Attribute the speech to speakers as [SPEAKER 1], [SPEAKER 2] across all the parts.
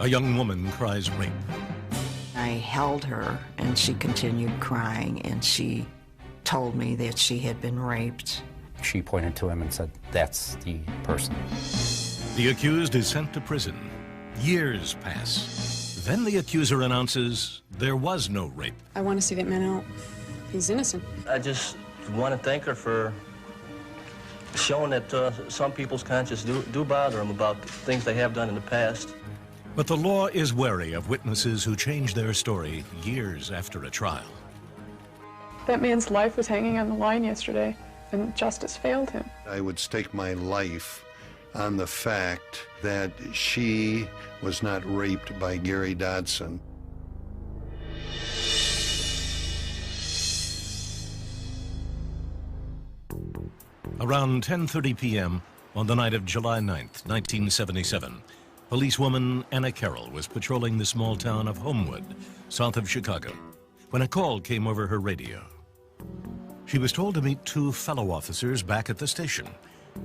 [SPEAKER 1] A young woman cries rape.
[SPEAKER 2] I held her, and she continued crying, and she told me that she had been raped.
[SPEAKER 3] She pointed to him and said, "That's the person."
[SPEAKER 1] The accused is sent to prison. Years pass. Then the accuser announces there was no rape.
[SPEAKER 4] I want to see that man out. He's innocent.
[SPEAKER 5] I just want to thank her for showing that some people's conscience do bother them about things they have done in the past.
[SPEAKER 1] But the law is wary of witnesses who change their story years after a trial.
[SPEAKER 4] That man's life was hanging on the line yesterday, and justice failed him.
[SPEAKER 6] I would stake my life on the fact that she was not raped by Gary Dodson.
[SPEAKER 1] Around 10:30 p.m. on the night of July 9th, 1977, policewoman Anna Carroll was patrolling the small town of Homewood, south of Chicago, when a call came over her radio. She was told to meet two fellow officers back at the station.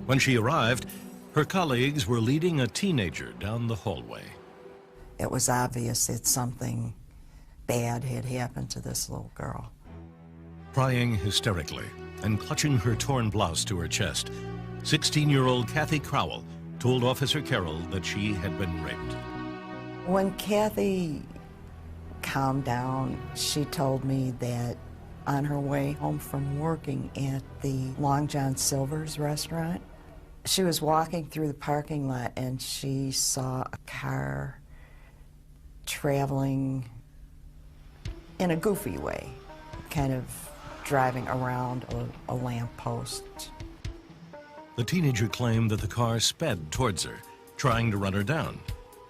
[SPEAKER 1] When she arrived, her colleagues were leading a teenager down the hallway.
[SPEAKER 2] It was obvious that something bad had happened to this little girl.
[SPEAKER 1] Crying hysterically and clutching her torn blouse to her chest, 16-year-old Kathy Crowell told Officer Carroll that she had been raped.
[SPEAKER 2] When Kathy calmed down, she told me that on her way home from working at the Long John Silver's restaurant, she was walking through the parking lot and she saw a car traveling in a goofy way, kind of driving around a lamppost.
[SPEAKER 1] The teenager claimed that the car sped towards her, trying to run her down,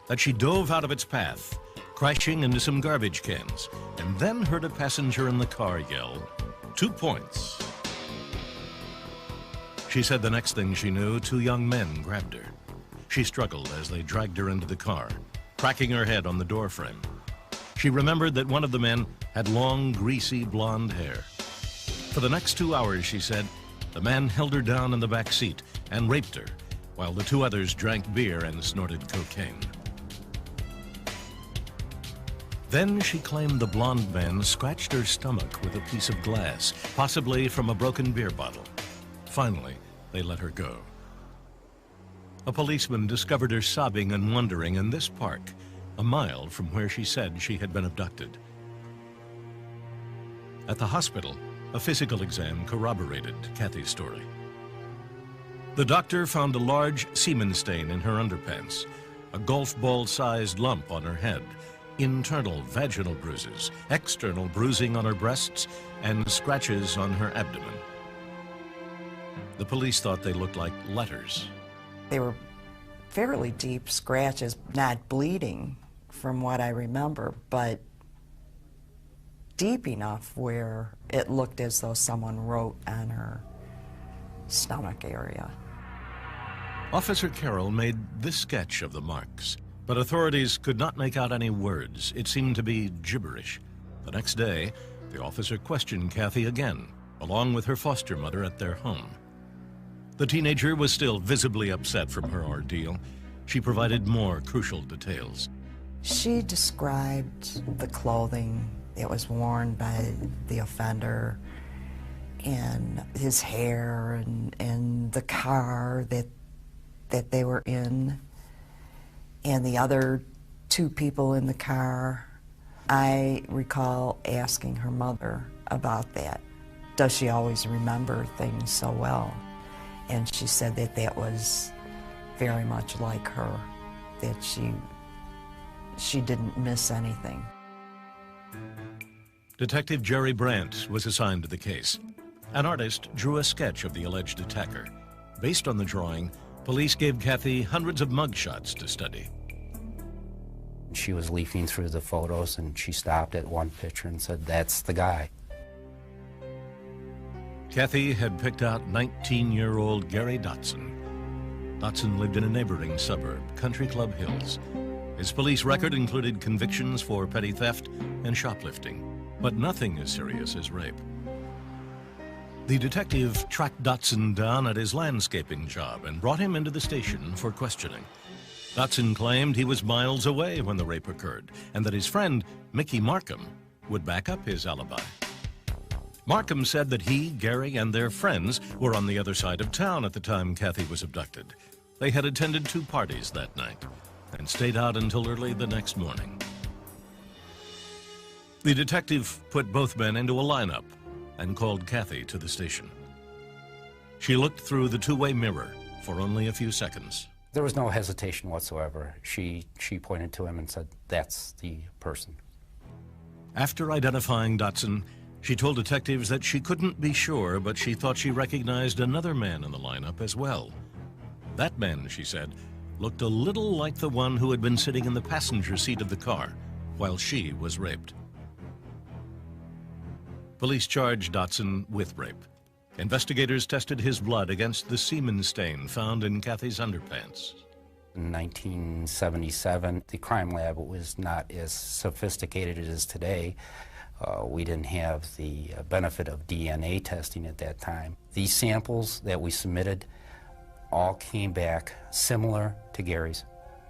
[SPEAKER 1] that she dove out of its path, crashing into some garbage cans, and then heard a passenger in the car yell, "2 points." She said the next thing she knew, two young men grabbed her. She struggled as they dragged her into the car, cracking her head on the doorframe. She remembered that one of the men had long, greasy blonde hair. For the next 2 hours, she said, the man held her down in the back seat and raped her, while the two others drank beer and snorted cocaine. Then she claimed the blonde man scratched her stomach with a piece of glass, possibly from a broken beer bottle. Finally, they let her go. A policeman discovered her sobbing and wandering in this park, a mile from where she said she had been abducted. At the hospital, a physical exam corroborated Kathy's story. The doctor found a large semen stain in her underpants, a golf ball-sized lump on her head, internal vaginal bruises, external bruising on her breasts, and scratches on her abdomen. The police thought they looked like letters.
[SPEAKER 2] They were fairly deep scratches, not bleeding from what I remember, but deep enough where it looked as though someone wrote on her stomach area.
[SPEAKER 1] Officer Carroll made this sketch of the marks, but authorities could not make out any words. It seemed to be gibberish. The next day, the officer questioned Kathy again, along with her foster mother at their home. The teenager was still visibly upset from her ordeal. She provided more crucial details.
[SPEAKER 2] She described the clothing that was worn by the offender and his hair and the car that they were in and the other two people in the car. I recall asking her mother about that. Does she always remember things so well? And she said that that was very much like her, that she didn't miss anything.
[SPEAKER 1] Detective Jerry Brandt was assigned to the case. An artist drew a sketch of the alleged attacker. Based on the drawing, police gave Kathy hundreds of mugshots to study.
[SPEAKER 3] She was leafing through the photos and she stopped at one picture and said, "That's the guy."
[SPEAKER 1] Kathy had picked out 19-year-old Gary Dotson. Dotson lived in a neighboring suburb, Country Club Hills. His police record included convictions for petty theft and shoplifting, but nothing as serious as rape. The detective tracked Dotson down at his landscaping job and brought him into the station for questioning. Dotson claimed he was miles away when the rape occurred and that his friend, Mickey Markham, would back up his alibi. Markham said that he, Gary, and their friends were on the other side of town at the time Kathy was abducted. They had attended 2 parties that night and stayed out until early the next morning. The detective put both men into a lineup and called Kathy to the station. She looked through the 2-way mirror for only a few seconds.
[SPEAKER 3] There was no hesitation whatsoever. She pointed to him and said, "That's the person."
[SPEAKER 1] After identifying Dotson, she told detectives that she couldn't be sure, but she thought she recognized another man in the lineup as well. That man, she said, looked a little like the one who had been sitting in the passenger seat of the car while she was raped. Police charged Dotson with rape. Investigators tested his blood against the semen stain found in Kathy's underpants.
[SPEAKER 3] In 1977, the crime lab was not as sophisticated as it is today. We didn't have the benefit of DNA testing at that time. These samples that we submitted all came back similar to Gary's,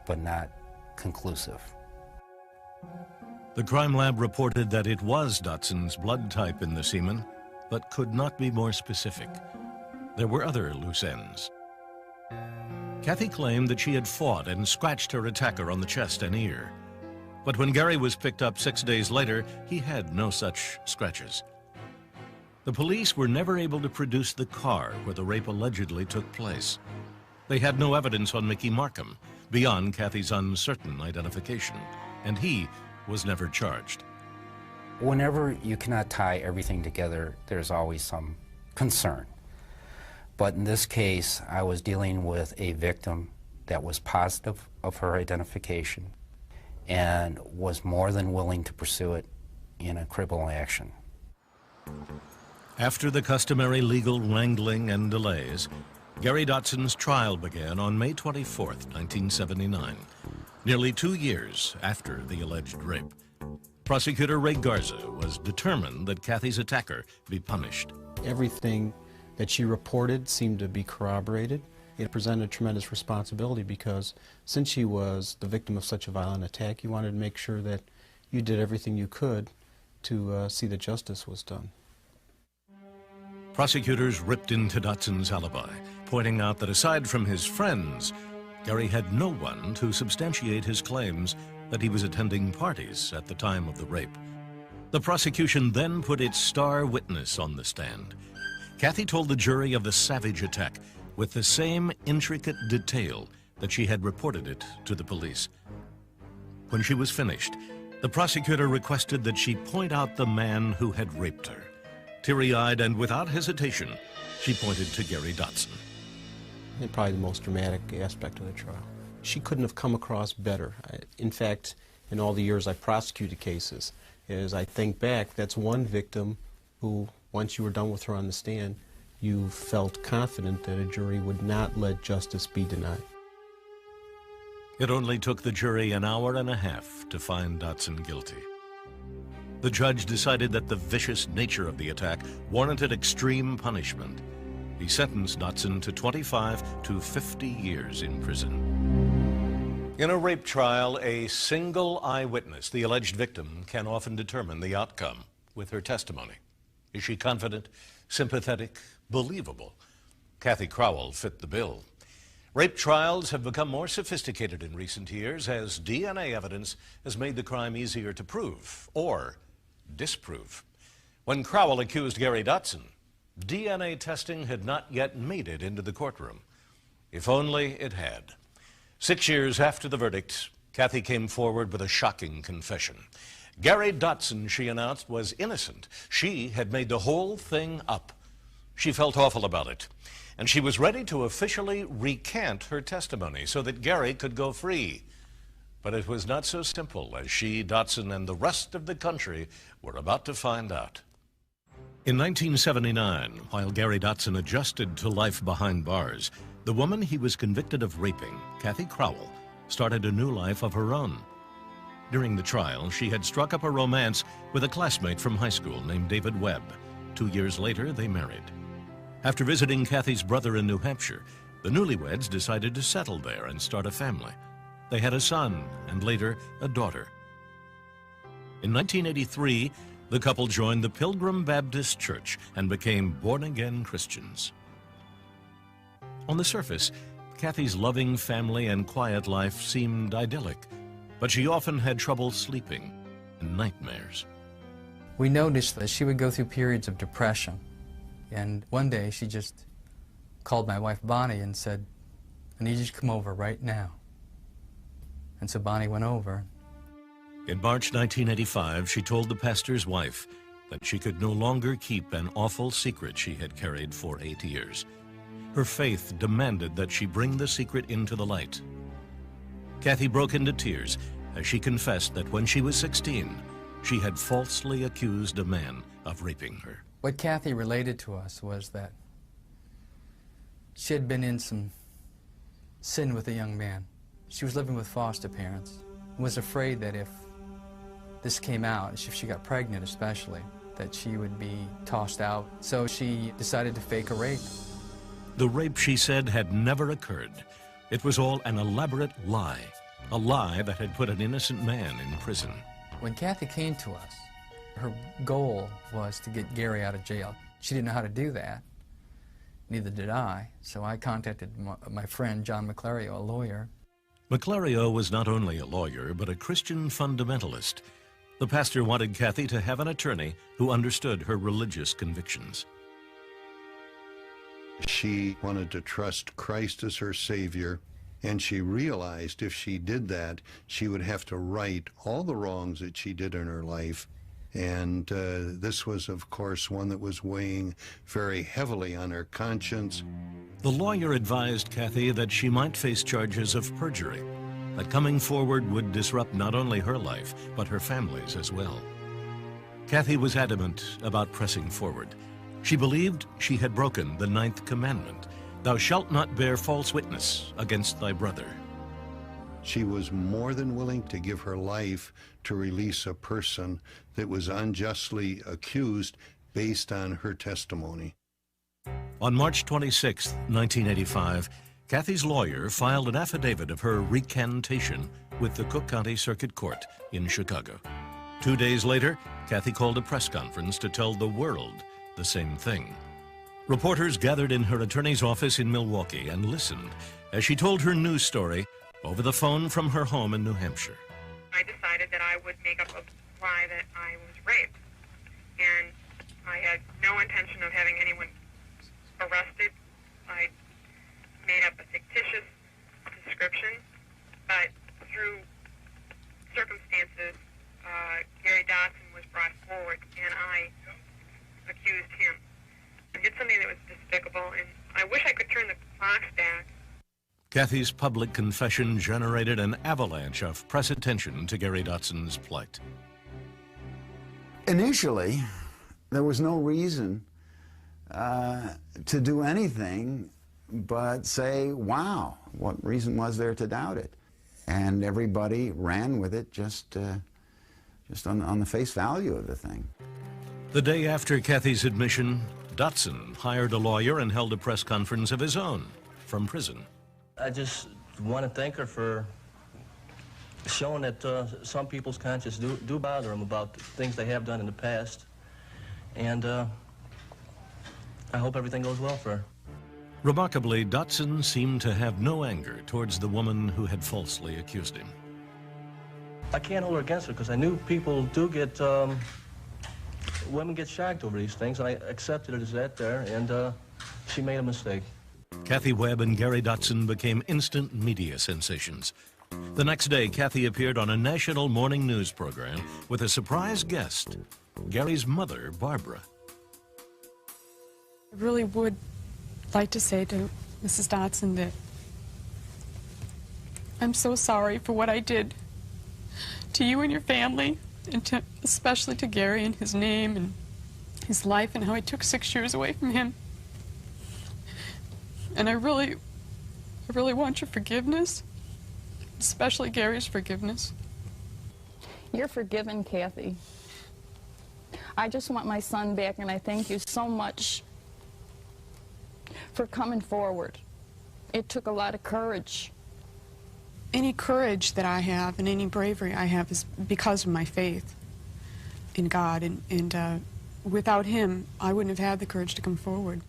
[SPEAKER 3] but not conclusive.
[SPEAKER 1] The crime lab reported that it was Dotson's blood type in the semen, but could not be more specific. There were other loose ends. Kathy claimed that she had fought and scratched her attacker on the chest and ear. But when Gary was picked up 6 days later, he had no such scratches. The police were never able to produce the car where the rape allegedly took place. They had no evidence on Mickey Markham beyond Kathy's uncertain identification, and he was never charged.
[SPEAKER 3] Whenever you cannot tie everything together, there's always some concern. But in this case, I was dealing with a victim that was positive of her identification and was more than willing to pursue it in a criminal action.
[SPEAKER 1] After the customary legal wrangling and delays, Gary Dotson's trial began on May 24, 1979, nearly 2 years after the alleged rape. Prosecutor Ray Garza was determined that Kathy's attacker be punished.
[SPEAKER 7] Everything that she reported seemed to be corroborated. It presented a tremendous responsibility because since she was the victim of such a violent attack, you wanted to make sure that you did everything you could to see that justice was done.
[SPEAKER 1] Prosecutors ripped into Dotson's alibi, pointing out that aside from his friends, Gary had no one to substantiate his claims that he was attending parties at the time of the rape. The prosecution then put its star witness on the stand. Kathy told the jury of the savage attack with the same intricate detail that she had reported it to the police. When she was finished, the prosecutor requested that she point out the man who had raped her. Teary-eyed and without hesitation, she pointed to Gary Dotson.
[SPEAKER 7] And probably the most dramatic aspect of the trial. She couldn't have come across better. In fact, in all the years I prosecuted cases, as I think back, that's one victim who, once you were done with her on the stand, you felt confident that a jury would not let justice be denied.
[SPEAKER 1] It only took the jury an hour and a half to find Dotson guilty. The judge decided that the vicious nature of the attack warranted extreme punishment. He sentenced Dotson to 25 to 50 years in prison. In a rape trial, a single eyewitness, the alleged victim, can often determine the outcome with her testimony. Is she confident, sympathetic, believable? Kathy Crowell fit the bill. Rape trials have become more sophisticated in recent years as DNA evidence has made the crime easier to prove or disprove. When Crowell accused Gary Dotson, DNA testing had not yet made it into the courtroom. If only it had. 6 years after the verdict, Kathy came forward with a shocking confession. Gary Dotson, she announced, was innocent. She had made the whole thing up. She felt awful about it, and she was ready to officially recant her testimony so that Gary could go free. But it was not so simple, as she, Dotson, and the rest of the country were about to find out. In 1979, while Gary Dotson adjusted to life behind bars, the woman he was convicted of raping, Kathy Crowell, started a new life of her own. During the trial, she had struck up a romance with a classmate from high school named David Webb. 2 years later, they married. After visiting Kathy's brother in New Hampshire, the newlyweds decided to settle there and start a family. They had a son and later a daughter. In 1983, the couple joined the Pilgrim Baptist Church and became born-again Christians. On the surface, Kathy's loving family and quiet life seemed idyllic, but she often had trouble sleeping and nightmares.
[SPEAKER 8] We noticed that she would go through periods of depression, and one day she just called my wife Bonnie and said, "I need you to come over right now." And so Bonnie went over.
[SPEAKER 1] In March 1985, she told the pastor's wife that she could no longer keep an awful secret she had carried for 8 years. Her faith demanded that she bring the secret into the light. Kathy broke into tears as she confessed that when she was 16, she had falsely accused a man of raping her.
[SPEAKER 8] What Kathy related to us was that she had been in some sin with a young man. She was living with foster parents and was afraid that if this came out, if she got pregnant especially, that she would be tossed out. So she decided to fake a rape.
[SPEAKER 1] The rape, she said, had never occurred. It was all an elaborate lie, a lie that had put an innocent man in prison.
[SPEAKER 8] When Kathy came to us, her goal was to get Gary out of jail. She didn't know how to do that. Neither did I. So I contacted my friend, John McClario, a lawyer.
[SPEAKER 1] McClario was not only a lawyer, but a Christian fundamentalist. The pastor wanted Kathy to have an attorney who understood her religious convictions.
[SPEAKER 6] She wanted to trust Christ as her Savior, and she realized if she did that, she would have to right all the wrongs that she did in her life. And this was, of course, one that was weighing very heavily on her conscience.
[SPEAKER 1] The lawyer advised Kathy that she might face charges of perjury, that coming forward would disrupt not only her life, but her family's as well. Kathy was adamant about pressing forward. She believed she had broken the 9th commandment, "Thou shalt not bear false witness against thy brother."
[SPEAKER 6] She was more than willing to give her life to release a person that was unjustly accused based on her testimony.
[SPEAKER 1] On March 26, 1985, Kathy's lawyer filed an affidavit of her recantation with the Cook County Circuit Court in Chicago. 2 days later, Kathy called a press conference to tell the world the same thing. Reporters gathered in her attorney's office in Milwaukee and listened as she told her news story over the phone from her home in New Hampshire.
[SPEAKER 9] I decided that I would make up a lie that I was raped, and I had no intention of having anyone arrested. I made up a fictitious description, but through circumstances, Gary Dotson was brought forward, and I accused him. I did something that was despicable, and I wish I could turn the clocks back.
[SPEAKER 1] Kathy's public confession generated an avalanche of press attention to Gary Dotson's plight.
[SPEAKER 10] Initially, there was no reason to do anything but say, wow, what reason was there to doubt it? And everybody ran with it just on the face value of the thing.
[SPEAKER 1] The day after Kathy's admission, Dotson hired a lawyer and held a press conference of his own from prison.
[SPEAKER 5] I just want to thank her for showing that some people's conscience do bother them about things they have done in the past. And I hope everything goes well for her.
[SPEAKER 1] Remarkably, Dotson seemed to have no anger towards the woman who had falsely accused him.
[SPEAKER 5] I can't hold her against her because I knew people do get, women get shocked over these things, and I accepted it as that there, and she made a mistake.
[SPEAKER 1] Kathy Webb and Gary Dotson became instant media sensations. The next day, Kathy appeared on a national morning news program with a surprise guest, Gary's mother, Barbara.
[SPEAKER 4] I really would like to say to Mrs. Dotson that I'm so sorry for what I did to you and your family, and especially to Gary and his name and his life and how I took 6 years away from him. And I really want your forgiveness, especially Gary's forgiveness.
[SPEAKER 11] You're forgiven, Kathy. I just want my son back, and I thank you so much for coming forward. It took a lot of courage.
[SPEAKER 4] Any courage that I have and any bravery I have is because of my faith in God, and without him, I wouldn't have had the courage to come forward.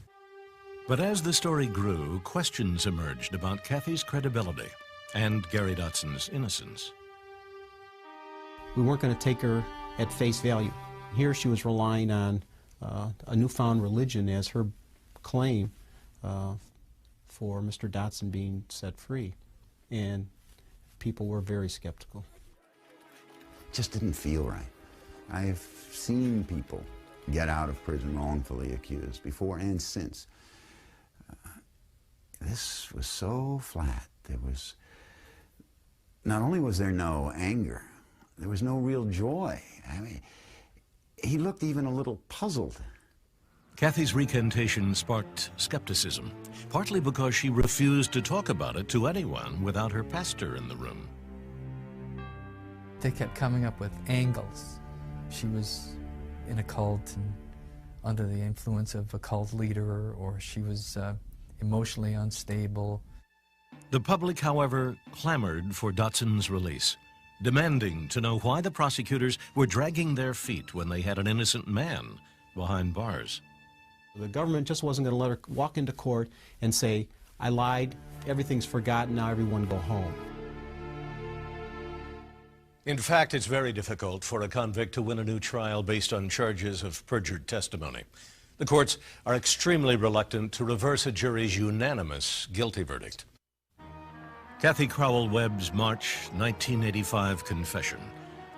[SPEAKER 1] But as the story grew, questions emerged about Kathy's credibility and Gary Dotson's innocence.
[SPEAKER 7] We weren't going to take her at face value. Here she was relying on a newfound religion as her claim for Mr. Dotson being set free, and people were very skeptical.
[SPEAKER 10] Just didn't feel right. I've seen people get out of prison wrongfully accused before and since. This was so flat. There was, not only was there no anger, there was no real joy. I mean, he looked even a little puzzled.
[SPEAKER 1] Kathy's recantation sparked skepticism, partly because she refused to talk about it to anyone without her pastor in the room.
[SPEAKER 8] They kept coming up with angles. She was in a cult and under the influence of a cult leader, or she was emotionally unstable.
[SPEAKER 1] The public, however, clamored for Dotson's release, demanding to know why the prosecutors were dragging their feet when they had an innocent man behind bars.
[SPEAKER 7] The government just wasn't going to let her walk into court and say, I lied, everything's forgotten, now everyone go home.
[SPEAKER 1] In fact, it's very difficult for a convict to win a new trial based on charges of perjured testimony. The courts are extremely reluctant to reverse a jury's unanimous guilty verdict. Kathy Crowell-Webb's March 1985 confession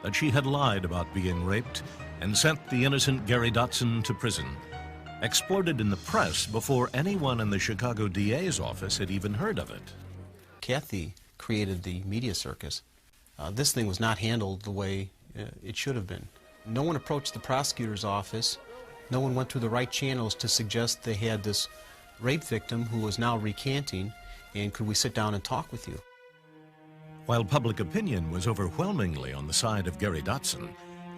[SPEAKER 1] that she had lied about being raped and sent the innocent Gary Dotson to prison exploded in the press before anyone in the Chicago DA's office had even heard of it.
[SPEAKER 7] Kathy created the media circus. This thing was not handled the way it should have been. No one approached the prosecutor's office. No one went through the right channels to suggest they had this rape victim who was now recanting, and could we sit down and talk with you?
[SPEAKER 1] While public opinion was overwhelmingly on the side of Gary Dotson,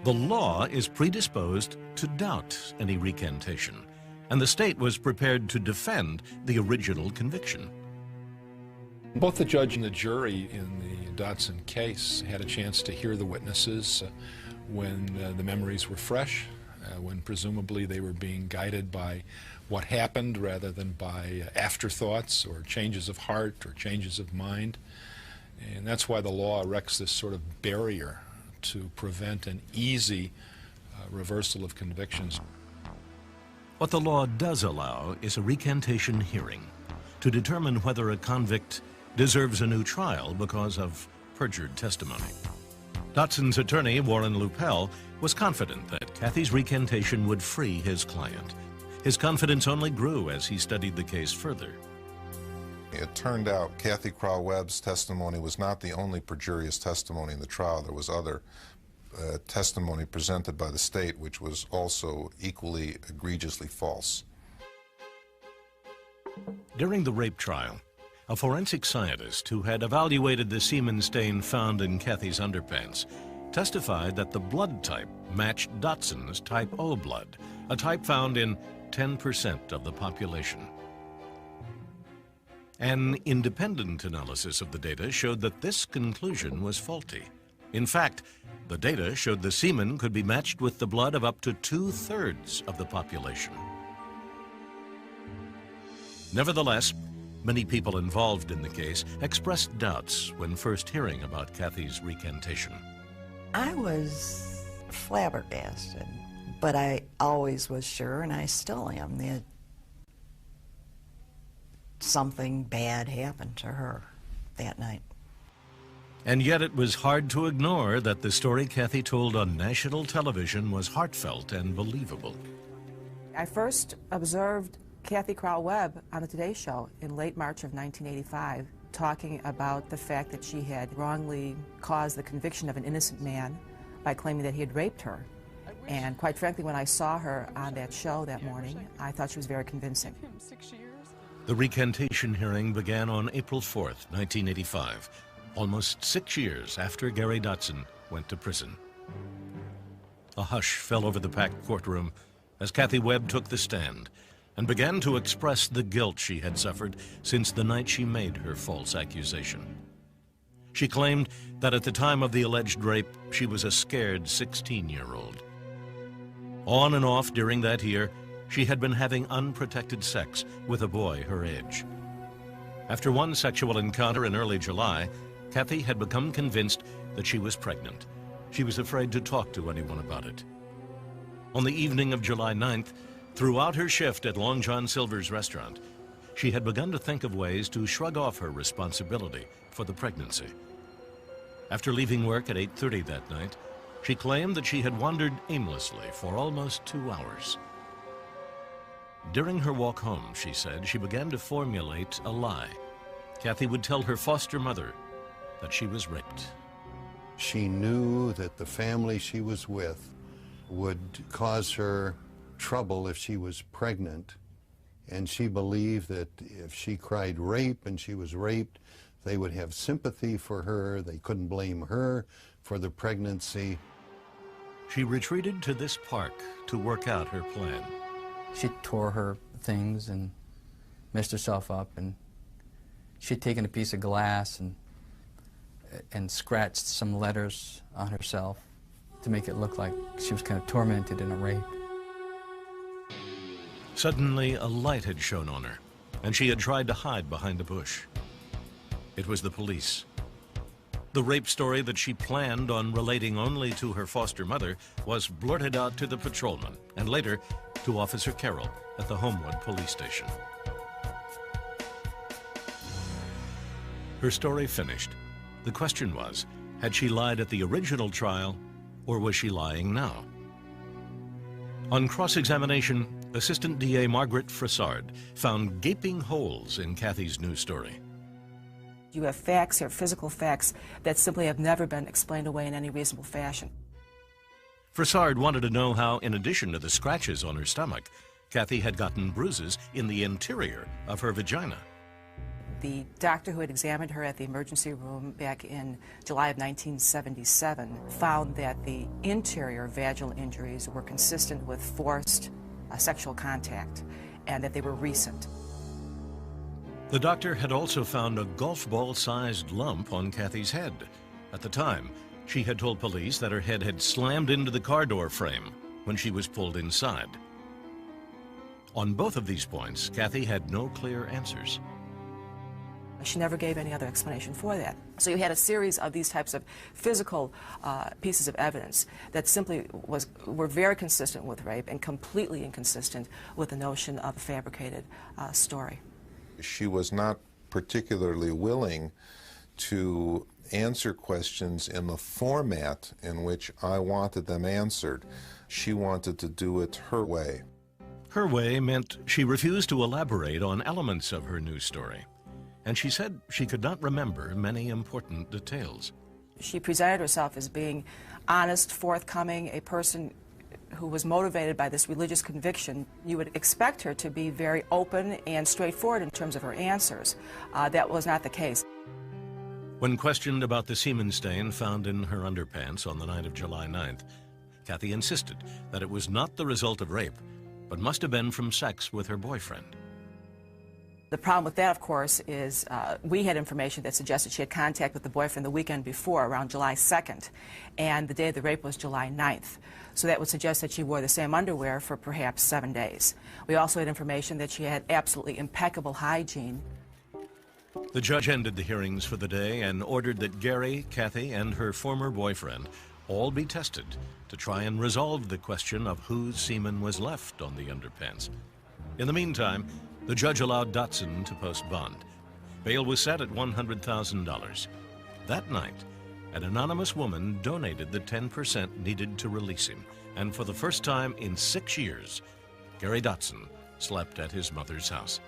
[SPEAKER 1] the law is predisposed to doubt any recantation, and the state was prepared to defend the original conviction.
[SPEAKER 12] Both the judge and the jury in the Dotson case had a chance to hear the witnesses when the memories were fresh, when presumably they were being guided by what happened rather than by afterthoughts or changes of heart or changes of mind. And that's why the law erects this sort of barrier to prevent an easy reversal of convictions.
[SPEAKER 1] What the law does allow is a recantation hearing to determine whether a convict deserves a new trial because of perjured testimony. Dotson's attorney, Warren Lupel, was confident that Kathy's recantation would free his client. His confidence only grew as he studied the case further.
[SPEAKER 13] It turned out Kathy Crowell-Webb's testimony was not the only perjurious testimony in the trial. There was other testimony presented by the state which was also equally egregiously false.
[SPEAKER 1] During the rape trial, a forensic scientist who had evaluated the semen stain found in Kathy's underpants testified that the blood type matched Dotson's type O blood, a type found in 10% of the population. An independent analysis of the data showed that this conclusion was faulty. In fact, the data showed the semen could be matched with the blood of up to 2/3 of the population. Nevertheless, many people involved in the case expressed doubts when first hearing about Kathy's recantation.
[SPEAKER 2] I was flabbergasted, but I always was sure, and I still am, that something bad happened to her that night.
[SPEAKER 1] And yet it was hard to ignore that the story Kathy told on national television was heartfelt and believable.
[SPEAKER 14] I first observed Kathy Crowell-Webb on the Today Show in late March of 1985, talking about the fact that she had wrongly caused the conviction of an innocent man by claiming that he had raped her. And quite frankly, when I saw her on that show that morning, I thought she was very convincing.
[SPEAKER 1] The recantation hearing began on April 4th, 1985, almost 6 years after Gary Dotson went to prison. A hush fell over the packed courtroom as Kathy Webb took the stand and began to express the guilt she had suffered since the night she made her false accusation. She claimed that at the time of the alleged rape, she was a scared 16-year-old. On and off during that year, she had been having unprotected sex with a boy her age. After one sexual encounter in early July, Kathy had become convinced that she was pregnant. She was afraid to talk to anyone about it. On the evening of July 9th, throughout her shift at Long John Silver's restaurant, she had begun to think of ways to shrug off her responsibility for the pregnancy. After leaving work at 8:30 that night, she claimed that she had wandered aimlessly for almost 2 hours. During her walk home, she said, she began to formulate a lie. Kathy would tell her foster mother that she was raped.
[SPEAKER 6] She knew that the family she was with would cause her trouble if she was pregnant, and she believed that if she cried rape and she was raped, they would have sympathy for her. They couldn't blame her for the pregnancy.
[SPEAKER 1] She retreated to this park to work out her plan.
[SPEAKER 8] She tore her things and messed herself up, and she'd taken a piece of glass and scratched some letters on herself to make it look like she was kind of tormented in a rape.
[SPEAKER 1] Suddenly, a light had shone on her, and she had tried to hide behind a bush. It was the police. The rape story that she planned on relating only to her foster mother was blurted out to the patrolman and later to Officer Carroll at the Homewood police station. Her story finished. The question was, had she lied at the original trial, or was she lying now? On cross-examination, Assistant DA Margaret Fressard found gaping holes in Kathy's new story.
[SPEAKER 14] You have facts or physical facts that simply have never been explained away in any reasonable fashion.
[SPEAKER 1] Fressard wanted to know how, in addition to the scratches on her stomach, Kathy had gotten bruises in the interior of her vagina.
[SPEAKER 14] The doctor who had examined her at the emergency room back in July of 1977 found that the interior vaginal injuries were consistent with forced sexual contact and that they were recent.
[SPEAKER 1] The doctor had also found a golf ball-sized lump on Kathy's head. At the time, she had told police that her head had slammed into the car door frame when she was pulled inside. On both of these points, Kathy had no clear answers.
[SPEAKER 14] She never gave any other explanation for that. So you had a series of these types of physical pieces of evidence that simply were very consistent with rape and completely inconsistent with the notion of a fabricated story.
[SPEAKER 13] She was not particularly willing to answer questions in the format in which I wanted them answered. She wanted to do it her way.
[SPEAKER 1] Her way meant she refused to elaborate on elements of her new story, and she said she could not remember many important details.
[SPEAKER 14] She presented herself as being honest, forthcoming, a person who was motivated by this religious conviction. You would expect her to be very open and straightforward in terms of her answers. That was not the case.
[SPEAKER 1] When questioned about the semen stain found in her underpants on the night of July 9th, Kathy insisted that it was not the result of rape, but must have been from sex with her boyfriend.
[SPEAKER 14] The problem with that, of course, is we had information that suggested she had contact with the boyfriend the weekend before, around July 2nd, and the day of the rape was July 9th. So that would suggest that she wore the same underwear for perhaps 7 days. We also had information that she had absolutely impeccable hygiene.
[SPEAKER 1] The judge ended the hearings for the day and ordered that Gary, Kathy, and her former boyfriend all be tested to try and resolve the question of whose semen was left on the underpants. In the meantime, the judge allowed Dotson to post bond. Bail was set at $100,000. That night, an anonymous woman donated the 10% needed to release him, and for the first time in 6 years, Gary Dotson slept at his mother's house.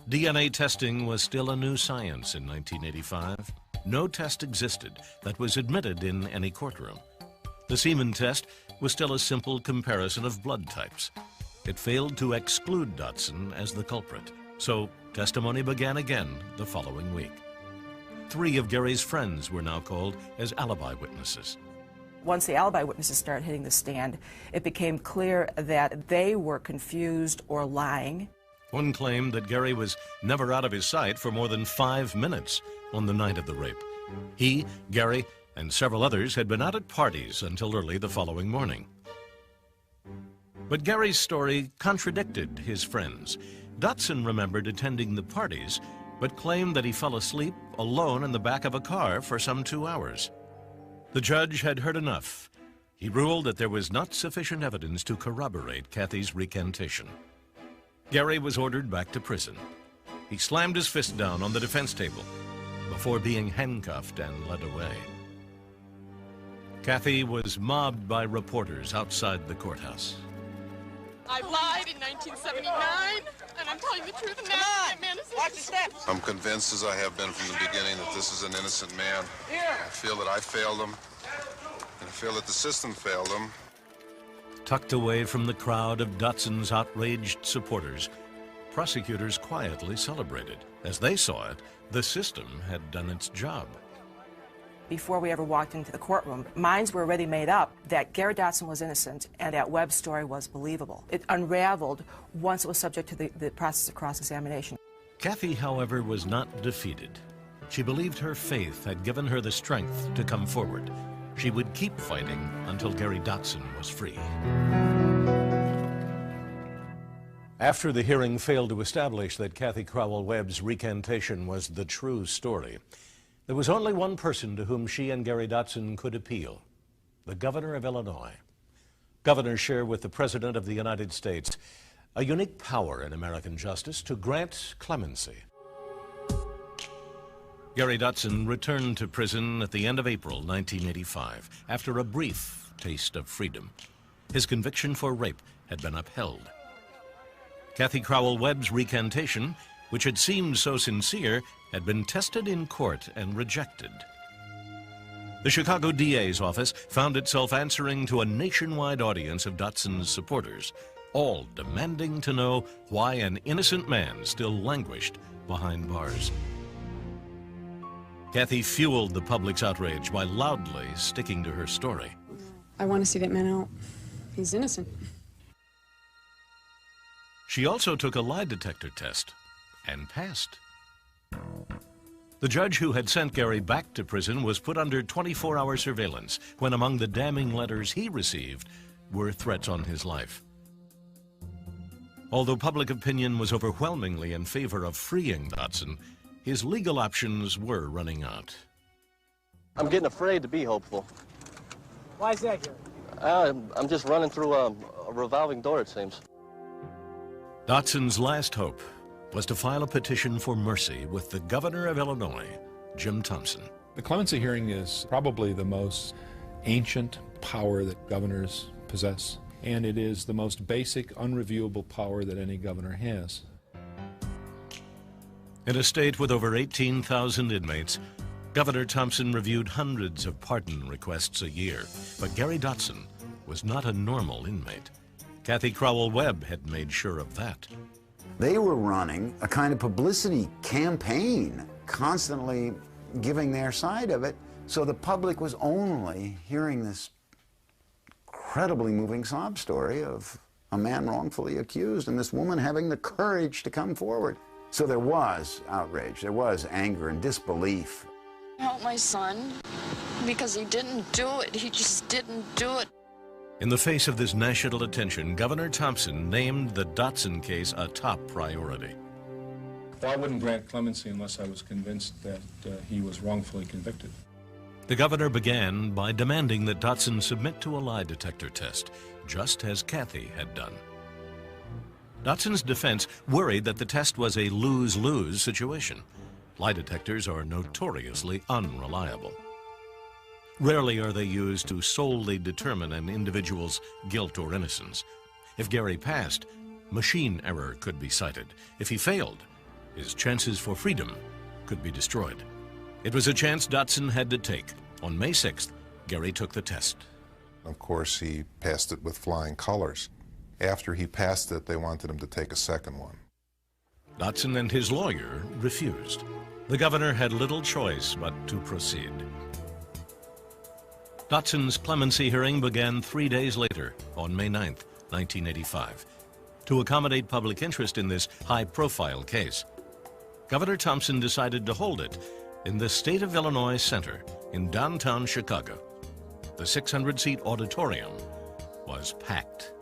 [SPEAKER 1] DNA testing was still a new science in 1985. No test existed that was admitted in any courtroom. The semen test was still a simple comparison of blood types. It failed to exclude Dotson as the culprit, so testimony began again the following week. 3 of Gary's friends were now called as alibi witnesses.
[SPEAKER 14] Once the alibi witnesses started hitting the stand, it became clear that they were confused or lying.
[SPEAKER 1] One claimed that Gary was never out of his sight for more than 5 minutes on the night of the rape. He, Gary, and several others had been out at parties until early the following morning. But Gary's story contradicted his friends. Dotson remembered attending the parties, but claimed that he fell asleep alone in the back of a car for some 2 hours. The judge had heard enough. He ruled that there was not sufficient evidence to corroborate Kathy's recantation. Gary was ordered back to prison. He slammed his fist down on the defense table before being handcuffed and led away. Kathy was mobbed by reporters outside the courthouse.
[SPEAKER 4] I lied in 1979, and I'm telling the truth now. That man is innocent.
[SPEAKER 13] I'm convinced, as I have been from the beginning, that this is an innocent man. I feel that I failed him, and I feel that the system failed him.
[SPEAKER 1] Tucked away from the crowd of Dotson's outraged supporters, prosecutors quietly celebrated. As they saw it, the system had done its job.
[SPEAKER 14] Before we ever walked into the courtroom, minds were already made up that Gary Dotson was innocent and that Webb's story was believable. It unraveled once it was subject to the process of cross-examination.
[SPEAKER 1] Kathy, however, was not defeated. She believed her faith had given her the strength to come forward. She would keep fighting until Gary Dotson was free. After the hearing failed to establish that Kathy Crowell-Webb's recantation was the true story, there was only one person to whom she and Gary Dotson could appeal: the governor of Illinois. Governors share with the President of the United States a unique power in American justice to grant clemency. Gary Dotson returned to prison at the end of April 1985 after a brief taste of freedom. His conviction for rape had been upheld. Kathy Crowell-Webb's recantation, which had seemed so sincere, had been tested in court and rejected. The Chicago DA's office found itself answering to a nationwide audience of Dotson's supporters, all demanding to know why an innocent man still languished behind bars. Kathy fueled the public's outrage by loudly sticking to her story.
[SPEAKER 4] I want to see that man out. He's innocent.
[SPEAKER 1] She also took a lie detector test and passed. The judge who had sent Gary back to prison was put under 24-hour surveillance when among the damning letters he received were threats on his life. Although public opinion was overwhelmingly in favor of freeing Dotson, his legal options were running out.
[SPEAKER 5] I'm getting afraid to be hopeful.
[SPEAKER 15] Why is that, Gary?
[SPEAKER 5] I'm just running through a revolving door, it seems.
[SPEAKER 1] Dotson's last hope was to file a petition for mercy with the governor of Illinois, Jim Thompson.
[SPEAKER 12] The clemency hearing is probably the most ancient power that governors possess, and it is the most basic, unreviewable power that any governor has.
[SPEAKER 1] In a state with over 18,000 inmates, Governor Thompson reviewed hundreds of pardon requests a year, but Gary Dotson was not a normal inmate. Kathy Crowell-Webb had made sure of that.
[SPEAKER 10] They were running a kind of publicity campaign, constantly giving their side of it, so the public was only hearing this incredibly moving sob story of a man wrongfully accused and this woman having the courage to come forward. So there was outrage, there was anger and disbelief.
[SPEAKER 16] Help my son, because he didn't do it. He just didn't do it.
[SPEAKER 1] In the face of this national attention, Governor Thompson named the Dotson case a top priority.
[SPEAKER 17] Well, I wouldn't grant clemency unless I was convinced that he was wrongfully convicted.
[SPEAKER 1] The governor began by demanding that Dotson submit to a lie detector test, just as Kathy had done. Dotson's defense worried that the test was a lose-lose situation. Lie detectors are notoriously unreliable. Rarely are they used to solely determine an individual's guilt or innocence. If Gary passed, machine error could be cited. If he failed, his chances for freedom could be destroyed. It was a chance Dotson had to take. On May 6th, Gary took the test.
[SPEAKER 13] Of course, he passed it with flying colors. After he passed it, they wanted him to take a second one.
[SPEAKER 1] Dotson and his lawyer refused. The governor had little choice but to proceed. Dotson's clemency hearing began 3 days later, on May 9th, 1985. to accommodate public interest in this high-profile case. Governor Thompson decided to hold it in the State of Illinois Center in downtown Chicago. The 600-seat auditorium was packed.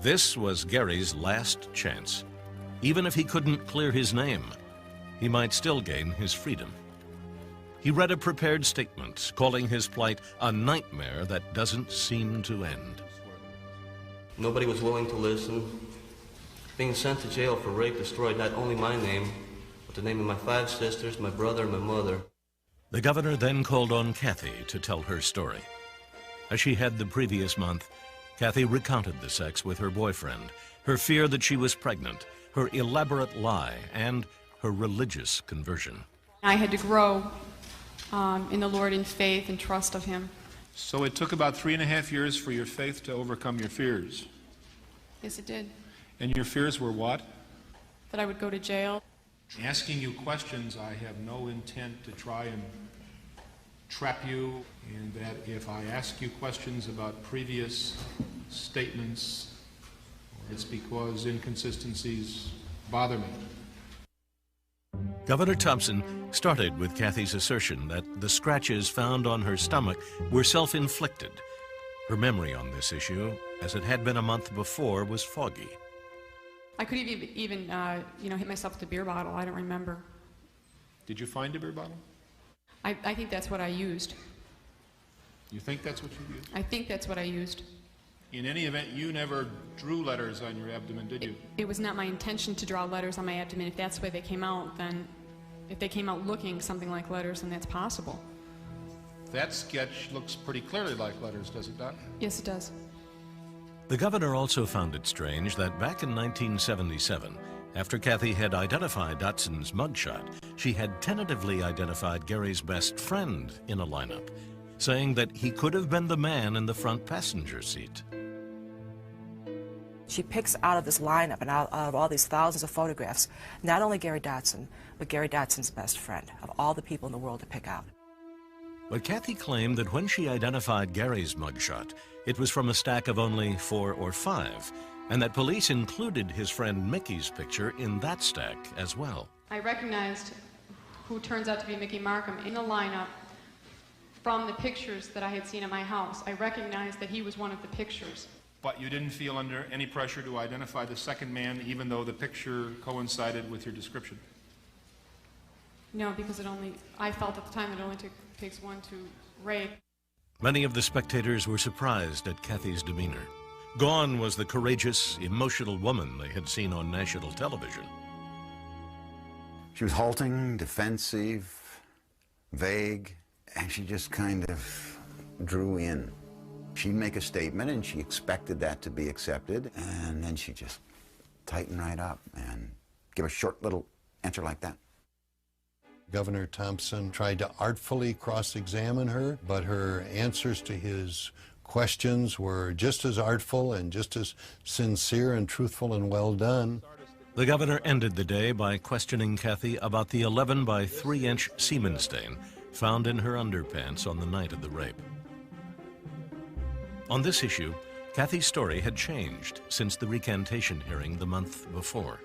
[SPEAKER 1] This was Gary's last chance. Even if he couldn't clear his name, he might still gain his freedom. He read a prepared statement calling his plight a nightmare that doesn't seem to end.
[SPEAKER 5] Nobody was willing to listen. Being sent to jail for rape destroyed not only my name, but the name of my 5 sisters, my brother, and my mother.
[SPEAKER 1] The governor then called on Kathy to tell her story. As she had the previous month, Kathy recounted the sex with her boyfriend, her fear that she was pregnant, her elaborate lie, and her religious conversion.
[SPEAKER 4] I had to grow in the Lord in faith and trust of Him.
[SPEAKER 17] So it took about 3.5 years for your faith to overcome your fears.
[SPEAKER 4] Yes, it did.
[SPEAKER 17] And your fears were what?
[SPEAKER 4] That I would go to jail.
[SPEAKER 17] Asking you questions, I have no intent to try and trap you, and that if I ask you questions about previous statements, it's because inconsistencies bother me.
[SPEAKER 1] Governor Thompson started with Kathy's assertion that the scratches found on her stomach were self-inflicted. Her memory on this issue, as it had been a month before, was foggy.
[SPEAKER 4] I could even hit myself with a beer bottle. I don't remember.
[SPEAKER 17] Did you find a beer bottle?
[SPEAKER 4] I think that's what I used.
[SPEAKER 17] You think that's what you used?
[SPEAKER 4] I think that's what I used.
[SPEAKER 17] In any event, you never drew letters on your abdomen, did you?
[SPEAKER 4] It was not my intention to draw letters on my abdomen. If that's the way they came out, then if they came out looking something like letters, then that's possible.
[SPEAKER 17] That sketch looks pretty clearly like letters, does it not?
[SPEAKER 4] Yes, it does.
[SPEAKER 1] The governor also found it strange that back in 1977, after Kathy had identified Dotson's mugshot, she had tentatively identified Gary's best friend in a lineup, saying that he could have been the man in the front passenger seat.
[SPEAKER 14] She picks out of this lineup and out of all these thousands of photographs, not only Gary Dotson, but Gary Dotson's best friend, of all the people in the world to pick out.
[SPEAKER 1] But Kathy claimed that when she identified Gary's mugshot, it was from a stack of only 4 or 5, and that police included his friend Mickey's picture in that stack as well.
[SPEAKER 4] I recognized who turns out to be Mickey Markham in the lineup from the pictures that I had seen at my house. I recognized that he was one of the pictures.
[SPEAKER 17] But you didn't feel under any pressure to identify the second man, even though the picture coincided with your description?
[SPEAKER 4] No, because I felt at the time it only takes one to rape.
[SPEAKER 1] Many of the spectators were surprised at Kathy's demeanor. Gone was the courageous, emotional woman they had seen on national television.
[SPEAKER 10] She was halting, defensive, vague, and she just kind of drew in. She'd make a statement and she expected that to be accepted, and then she'd just tighten right up and give a short little answer like that.
[SPEAKER 6] Governor Thompson tried to artfully cross-examine her, but her answers to his questions were just as artful and just as sincere and truthful and well done.
[SPEAKER 1] The governor ended the day by questioning Kathy about the 11 by 3-inch semen stain found in her underpants on the night of the rape. On this issue, Kathy's story had changed since the recantation hearing the month before.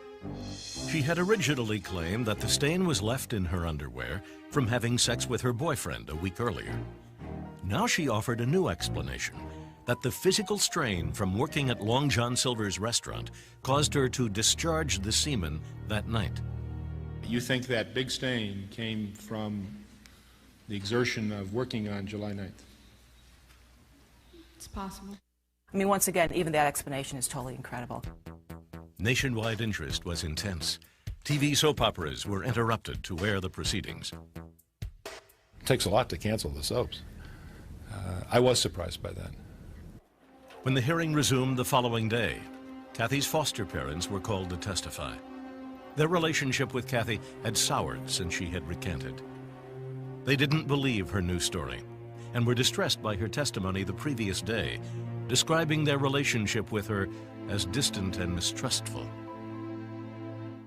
[SPEAKER 1] She had originally claimed that the stain was left in her underwear from having sex with her boyfriend a week earlier. Now she offered a new explanation, that the physical strain from working at Long John Silver's restaurant caused her to discharge the semen that night.
[SPEAKER 17] You think that big stain came from the exertion of working on July 9th?
[SPEAKER 4] It's possible.
[SPEAKER 14] I mean, once again, even that explanation is totally incredible.
[SPEAKER 1] Nationwide interest was intense. TV soap operas were interrupted to air the proceedings.
[SPEAKER 12] It takes a lot to cancel the soaps. I was surprised by that.
[SPEAKER 1] When the hearing resumed the following day, Kathy's foster parents were called to testify. Their relationship with Kathy had soured since she had recanted. They didn't believe her new story and were distressed by her testimony the previous day, describing their relationship with her as distant and mistrustful.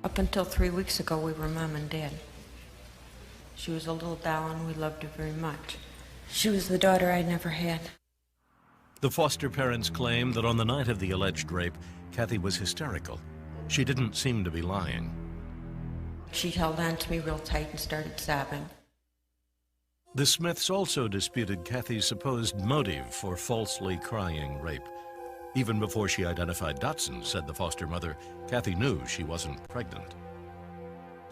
[SPEAKER 18] Up until 3 weeks ago, we were mom and dad. She was a little doll and we loved her very much. She was the daughter I never had.
[SPEAKER 1] The foster parents claim that on the night of the alleged rape, Kathy was hysterical. She didn't seem to be lying.
[SPEAKER 18] She held on to me real tight and started sobbing.
[SPEAKER 1] The Smiths also disputed Kathy's supposed motive for falsely crying rape. Even before she identified Dotson, said the foster mother, Kathy knew she wasn't pregnant.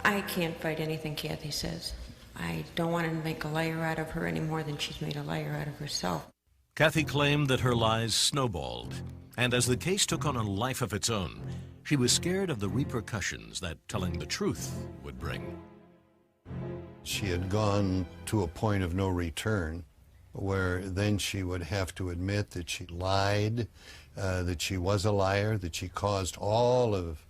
[SPEAKER 18] I can't fight anything Kathy says. I don't want to make a liar out of her any more than she's made a liar out of herself.
[SPEAKER 1] Kathy claimed that her lies snowballed, and as the case took on a life of its own, she was scared of the repercussions that telling the truth would bring.
[SPEAKER 6] She had gone to a point of no return, where then she would have to admit that she lied, that she was a liar, that she caused all of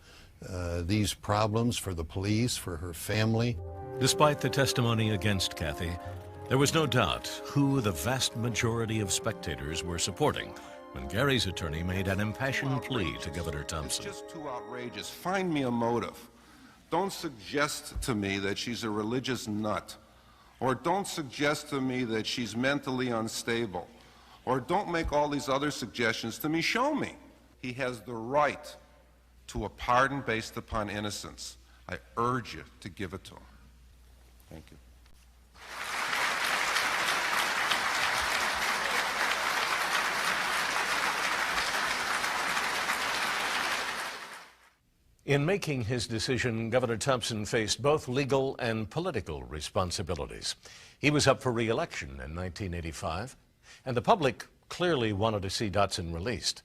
[SPEAKER 6] these problems for the police, for her family.
[SPEAKER 1] Despite the testimony against Kathy, there was no doubt who the vast majority of spectators were supporting when Gary's attorney made an impassioned plea to Governor Thompson.
[SPEAKER 13] It's just too outrageous. Find me a motive. Don't suggest to me that she's a religious nut, or don't suggest to me that she's mentally unstable, or don't make all these other suggestions to me. Show me. He has the right to a pardon based upon innocence. I urge you to give it to him. Thank you.
[SPEAKER 1] In making his decision, Governor Thompson faced both legal and political responsibilities. He was up for re-election in 1985, and the public clearly wanted to see Dotson released.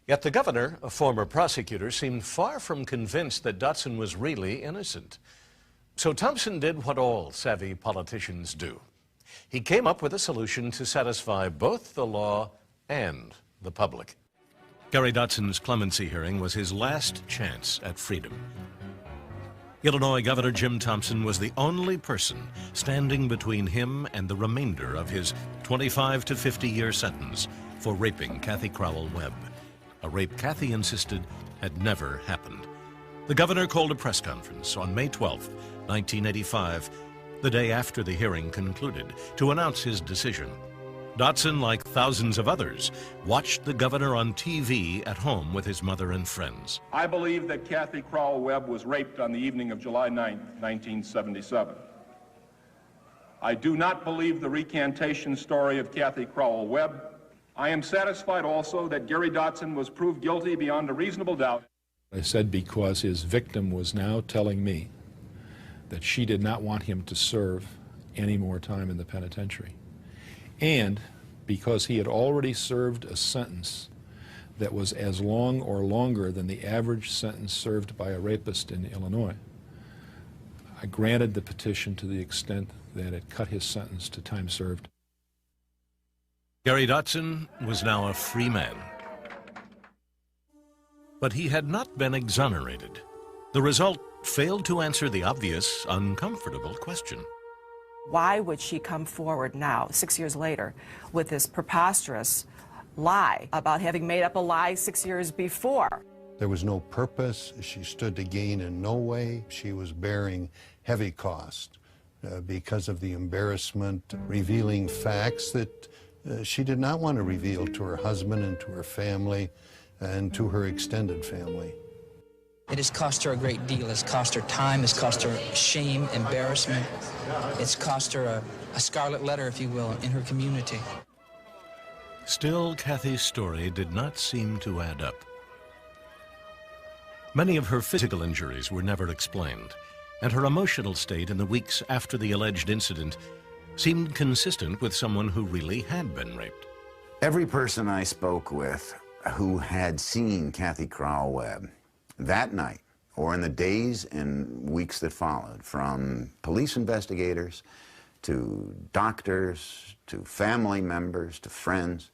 [SPEAKER 1] Yet the governor, a former prosecutor, seemed far from convinced that Dotson was really innocent. So Thompson did what all savvy politicians do. He came up with a solution to satisfy both the law and the public. Gary Dotson's clemency hearing was his last chance at freedom. Illinois Governor Jim Thompson was the only person standing between him and the remainder of his 25 to 50-year sentence for raping Kathy Crowell Webb, a rape Kathy insisted had never happened. The governor called a press conference on May 12, 1985, the day after the hearing concluded, to announce his decision. Dotson, like thousands of others, watched the governor on TV at home with his mother and friends.
[SPEAKER 17] I believe that Kathy Crowell Webb was raped on the evening of July 9, 1977. I do not believe the recantation story of Kathy Crowell Webb. I am satisfied also that Gary Dotson was proved guilty beyond a reasonable doubt.
[SPEAKER 12] I said because his victim was now telling me that she did not want him to serve any more time in the penitentiary. And because he had already served a sentence that was as long or longer than the average sentence served by a rapist in Illinois, I granted the petition to the extent that it cut his sentence to time served.
[SPEAKER 1] Gary Dotson was now a free man. But he had not been exonerated. The result failed to answer the obvious, uncomfortable question.
[SPEAKER 14] Why would she come forward now, 6 years later, with this preposterous lie about having made up a lie 6 years before?
[SPEAKER 6] There was no purpose. She stood to gain in no way. She was bearing heavy cost because of the embarrassment, revealing facts that she did not want to reveal to her husband and to her family and to her extended family.
[SPEAKER 19] It has cost her a great deal. It's cost her time. It's cost her shame, embarrassment. It's cost her a scarlet letter, if you will, in her community.
[SPEAKER 1] Still, Kathy's story did not seem to add up. Many of her physical injuries were never explained, and her emotional state in the weeks after the alleged incident seemed consistent with someone who really had been raped.
[SPEAKER 10] Every person I spoke with who had seen Kathy Crowell Webb that night, or in the days and weeks that followed, from police investigators to doctors to family members to friends,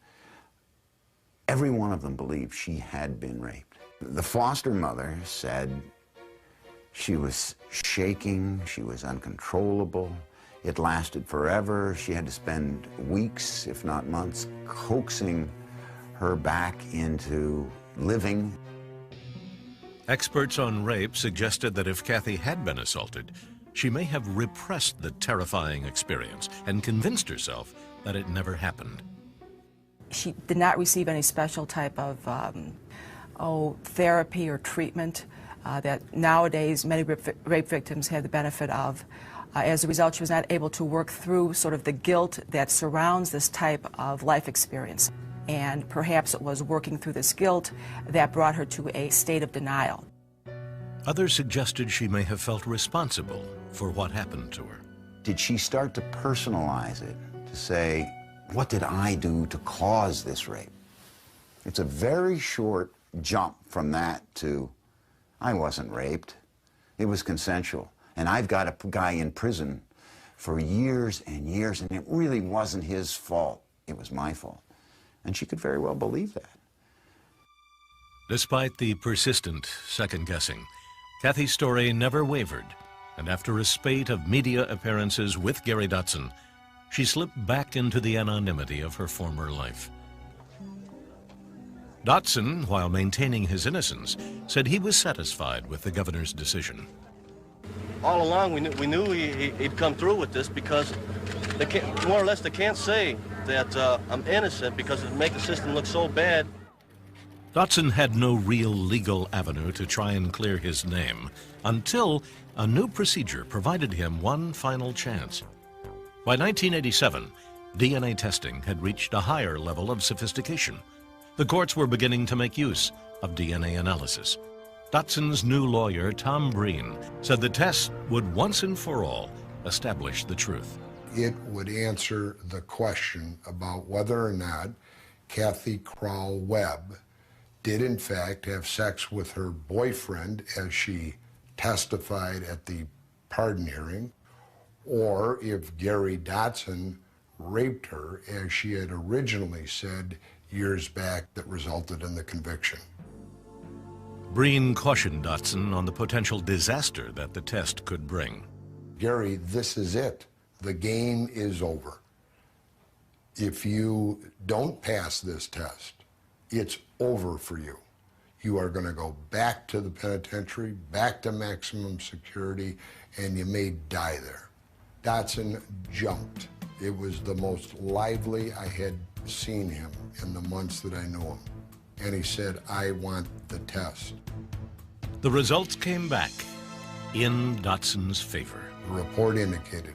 [SPEAKER 10] every one of them believed she had been raped. The foster mother said she was shaking, she was uncontrollable, it lasted forever. She had to spend weeks, if not months, coaxing her back into living.
[SPEAKER 1] Experts on rape suggested that if Kathy had been assaulted, she may have repressed the terrifying experience and convinced herself that it never happened.
[SPEAKER 14] She did not receive any special type of therapy or treatment that nowadays many rape victims have the benefit of. As a result, she was not able to work through sort of the guilt that surrounds this type of life experience. And perhaps it was working through this guilt that brought her to a state of denial.
[SPEAKER 1] Others suggested she may have felt responsible for what happened to her.
[SPEAKER 10] Did she start to personalize it, to say, what did I do to cause this rape? It's a very short jump from that to, I wasn't raped. It was consensual. And I've got a guy in prison for years and years, and it really wasn't his fault. It was my fault. And she could very well believe that.
[SPEAKER 1] Despite the persistent second-guessing, Kathy's story never wavered, and after a spate of media appearances with Gary Dotson, she slipped back into the anonymity of her former life. Dotson, while maintaining his innocence, said he was satisfied with the governor's decision.
[SPEAKER 5] All along, we knew he'd come through with this because more or less they can't say that I'm innocent because it would make the system look so bad.
[SPEAKER 1] Dotson had no real legal avenue to try and clear his name until a new procedure provided him one final chance. By 1987, DNA testing had reached a higher level of sophistication. The courts were beginning to make use of DNA analysis. Dotson's new lawyer, Tom Breen, said the test would once and for all establish the truth.
[SPEAKER 20] It would answer the question about whether or not Kathy Crowell Webb did in fact have sex with her boyfriend as she testified at the pardon hearing, or if Gary Dotson raped her as she had originally said years back that resulted in the conviction.
[SPEAKER 1] Breen cautioned Dotson on the potential disaster that the test could bring.
[SPEAKER 20] Gary, this is it. The game is over. If you don't pass this test, it's over for you. You are going to go back to the penitentiary, back to maximum security, and you may die there. Dotson jumped. It was the most lively I had seen him in the months that I knew him. And he said, I want the test.
[SPEAKER 1] The results came back in Dotson's favor.
[SPEAKER 20] The report indicated,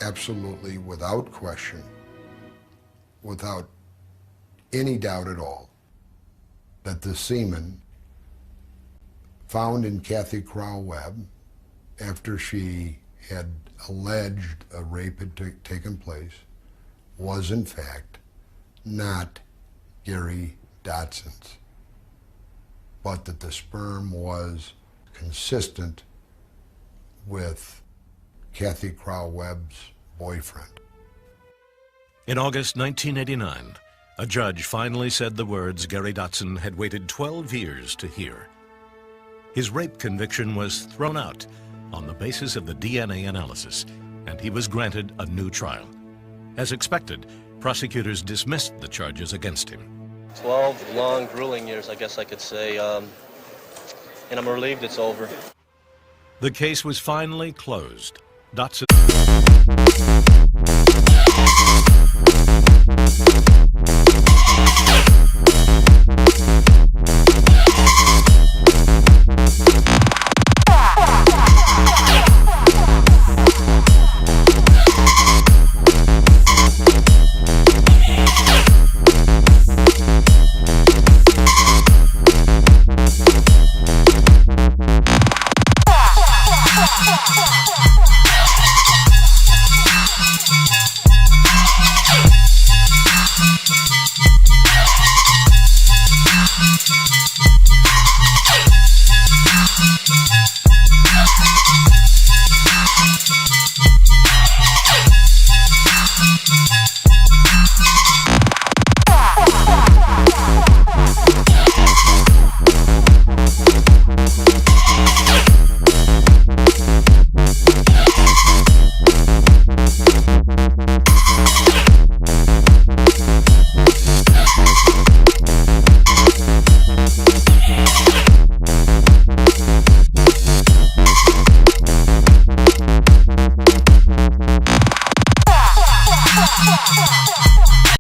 [SPEAKER 20] absolutely without question, without any doubt at all, that the semen found in Kathy Crowell Webb after she had alleged a rape had taken place was in fact not Gary Dotson's, but that the sperm was consistent with Kathy Crowell Webb's boyfriend.
[SPEAKER 1] In August 1989, a judge finally said the words Gary Dotson had waited 12 years to hear. His rape conviction was thrown out on the basis of the DNA analysis, and he was granted a new trial. As expected, prosecutors dismissed the charges against him.
[SPEAKER 5] 12 long, grueling years, I guess I could say, and I'm relieved it's over.
[SPEAKER 1] The case was finally closed. Dotson...
[SPEAKER 21] Ha ha ha!